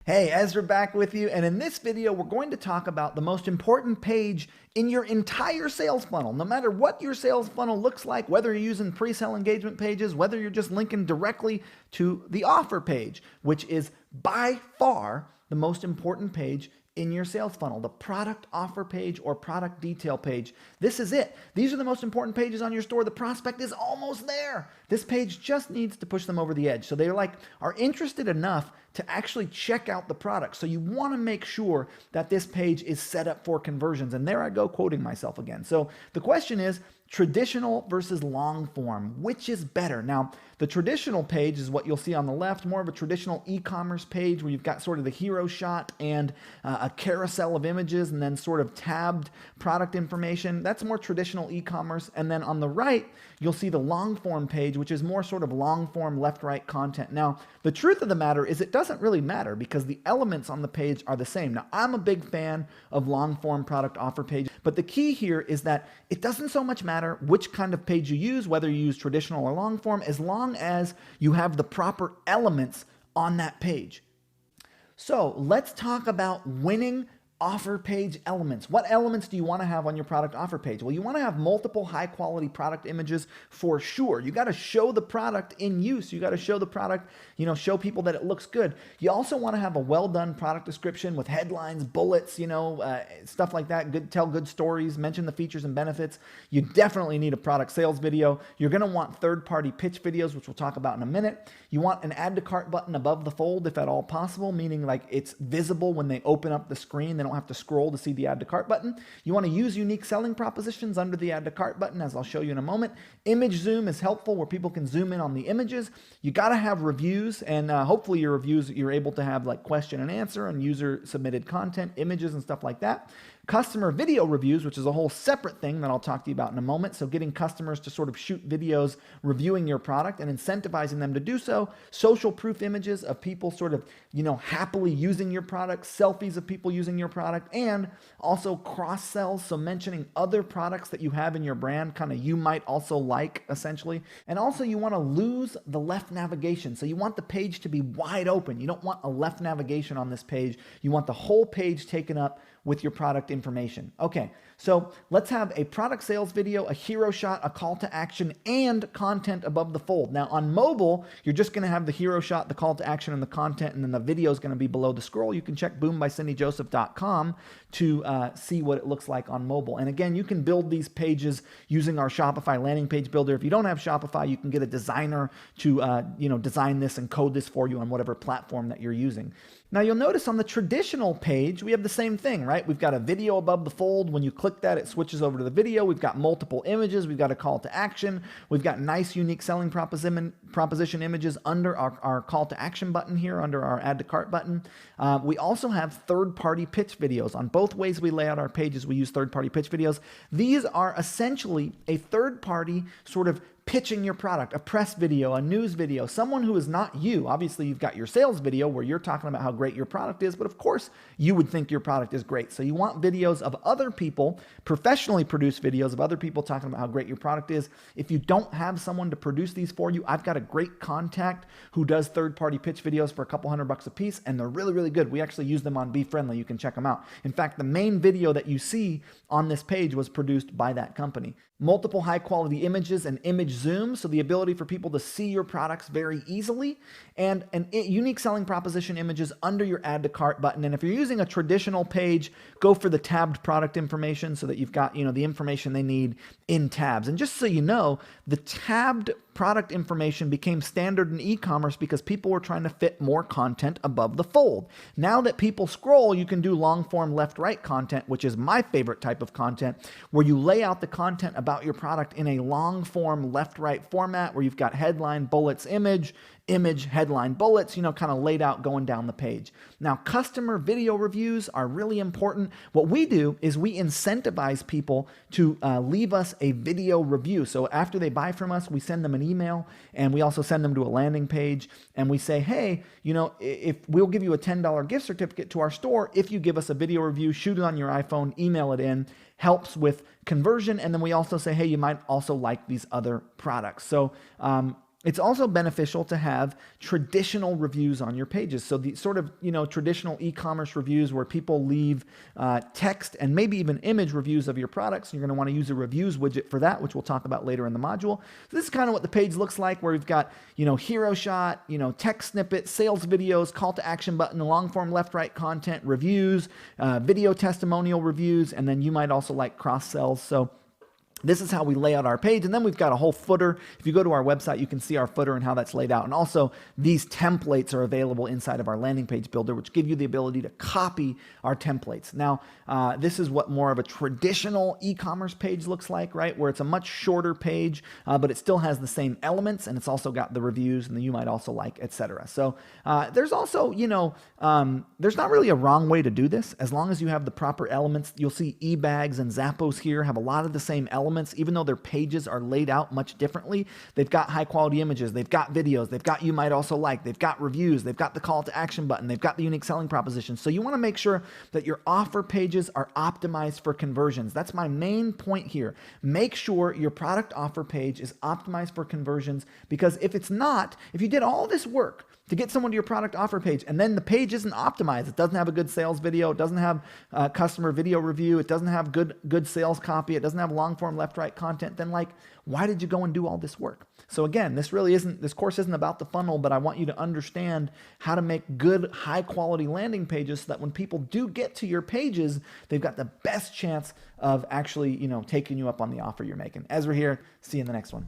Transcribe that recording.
Hey, Ezra back with you, and in this video we're going to talk about the most important page in your entire sales funnel. No matter what your sales funnel looks like, whether you're using pre-sale engagement pages, whether you're just linking directly to the offer page, which is by far the most important page in your sales funnel, the product offer page or product detail page. This is it. These are the most important pages on your store. The prospect is almost there. This page just needs to push them over the edge. So they are interested enough to actually check out the product. So you want to make sure that this page is set up for conversions. And there I go quoting myself again. So the question is, traditional versus long form, which is better? Now, the traditional page is what you'll see on the left, more of a traditional e-commerce page where you've got sort of the hero shot and a carousel of images and then sort of tabbed product information. That's more traditional e-commerce. And then on the right, you'll see the long form page, which is more sort of long form left-right content. Now, the truth of the matter is it doesn't really matter because the elements on the page are the same. Now, I'm a big fan of long form product offer page, but the key here is that it doesn't so much matter which kind of page you use, whether you use traditional or long form, as long as you have the proper elements on that page. So let's talk about winning offer page elements. What elements do you want to have on your product offer page? Well, you want to have multiple high quality product images for sure. You got to show the product in use. You got to show the product, show people that it looks good. You also want to have a well done product description with headlines, bullets, stuff like that. Tell good stories, mention the features and benefits. You definitely need a product sales video. You're going to want third-party pitch videos, which we'll talk about in a minute. You want an add to cart button above the fold if at all possible, meaning like it's visible when they open up the screen. They don't have to scroll to see the add to cart button. You want to use unique selling propositions under the add to cart button, as I'll show you in a moment. Image zoom is helpful where people can zoom in on the images. You got to have reviews, and hopefully your reviews, you're able to have like question and answer and user submitted content, images and stuff like that. Customer video reviews, which is a whole separate thing that I'll talk to you about in a moment. So getting customers to sort of shoot videos reviewing your product and incentivizing them to do so. Social proof images of people sort of, happily using your product, selfies of people using your product, and also cross sells. So mentioning other products that you have in your brand, kind of you might also like essentially. And also you want to lose the left navigation. So you want the page to be wide open. You don't want a left navigation on this page. You want the whole page taken up with your product information. Okay, so let's have a product sales video, a hero shot, a call to action, and content above the fold. Now on mobile, you're just gonna have the hero shot, the call to action, and the content, and then the video is gonna be below the scroll. You can check boombycindyjoseph.com to see what it looks like on mobile. And again, you can build these pages using our Shopify landing page builder. If you don't have Shopify, you can get a designer to design this and code this for you on whatever platform that you're using. Now you'll notice on the traditional page, we have the same thing, right? We've got a video above the fold. When you click that, it switches over to the video. We've got multiple images. We've got a call to action. We've got nice, unique selling proposition images under our call to action button here, under our add to cart button. We also have third-party pitch videos. On both ways we lay out our pages, we use third-party pitch videos. These are essentially a third-party sort of pitching your product, a press video, a news video, someone who is not you. Obviously, you've got your sales video where you're talking about how great your product is, but of course, you would think your product is great. So you want videos of other people, professionally produced videos of other people talking about how great your product is. If you don't have someone to produce these for you, I've got a great contact who does third-party pitch videos for a couple $100 a piece, and they're really, really good. We actually use them on Be Friendly. You can check them out. In fact, the main video that you see on this page was produced by that company. Multiple high-quality images and image zoom, so the ability for people to see your products very easily, and unique selling proposition images under your add to cart button. And if you're using a traditional page, go for the tabbed product information so that you've got the information they need in tabs. And just so you know, the tabbed product information became standard in e-commerce because people were trying to fit more content above the fold. Now that people scroll, you can do long form left-right content, which is my favorite type of content, where you lay out the content about your product in a long form left-right format where you've got headline, bullets, image, headline, bullets, kind of laid out going down the page. Now, customer video reviews are really important. What we do is we incentivize people to leave us a video review. So after they buy from us, we send them an email, and we also send them to a landing page, and we say, hey, if we'll give you a $10 gift certificate to our store if you give us a video review, shoot it on your iPhone, email it in. Helps with conversion. And then we also say, hey, you might also like these other products. So it's also beneficial to have traditional reviews on your pages. So the sort of, traditional e-commerce reviews where people leave text and maybe even image reviews of your products. You're going to want to use a reviews widget for that, which we'll talk about later in the module. So this is kind of what the page looks like, where we've got, hero shot, text snippet, sales videos, call to action button, long form left, right content, reviews, video testimonial reviews, and then you might also like cross sells. So this is how we lay out our page. And then we've got a whole footer. If you go to our website, you can see our footer and how that's laid out. And also these templates are available inside of our landing page builder, which give you the ability to copy our templates. Now, this is what more of a traditional e-commerce page looks like, right? Where it's a much shorter page, but it still has the same elements, and it's also got the reviews and the you might also like, etc. So there's also, there's not really a wrong way to do this. As long as you have the proper elements, you'll see eBags and Zappos here have a lot of the same elements. Even though their pages are laid out much differently, they've got high quality images, they've got videos, they've got you might also like, they've got reviews, they've got the call to action button, they've got the unique selling proposition. So you want to make sure that your offer pages are optimized for conversions. That's my main point here. Make sure your product offer page is optimized for conversions, because if it's not, if you did all this work to get someone to your product offer page and then the page isn't optimized, it doesn't have a good sales video, it doesn't have customer video review, it doesn't have good sales copy, it doesn't have long form left right content, then why did you go and do all this work? So again, this course isn't about the funnel, but I want you to understand how to make good high quality landing pages so that when people do get to your pages, they've got the best chance of actually taking you up on the offer you're making. Ezra here, see you in the next one.